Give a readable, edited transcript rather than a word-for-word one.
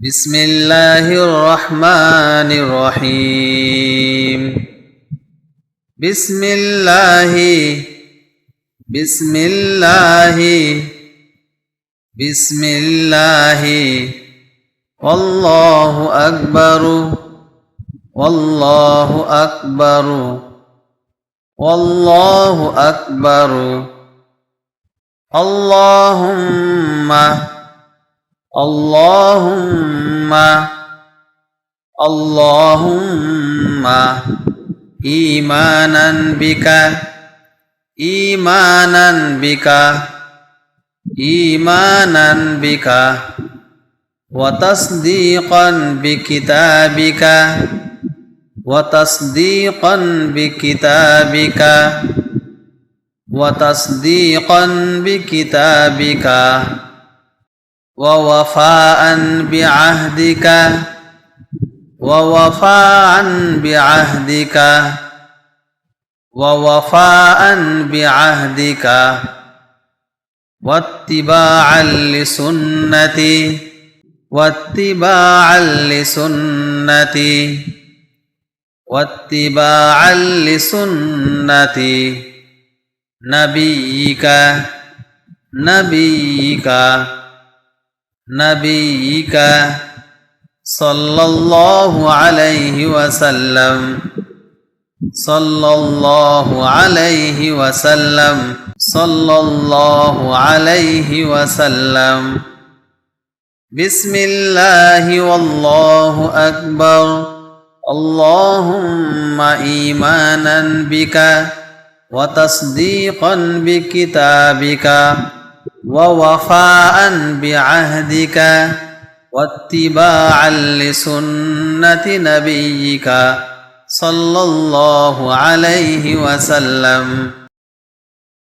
بسم الله الرحمن الرحيم بسم الله بسم الله بسم الله والله أكبر والله أكبر والله أكبر اللهم اللهم اللهم إيمانا بك إيمانا بك إيمانا بك وتصديقا بكتابك وتصديقا بكتابك وتصديقا بكتابك ووفاء بعهدك ووفاء بعهدك ووفاء بعهدك واتباعا لسنتي واتباعا لسنتي واتباعا لسنة نبيك نبيك نبيك صلى الله عليه وسلم صلى الله عليه وسلم صلى الله عليه وسلم بسم الله والله أكبر اللهم إيمانا بك وتصديقا بكتابك ووفاء بعهدك واتباعا لسنة نبيك صلى الله عليه وسلم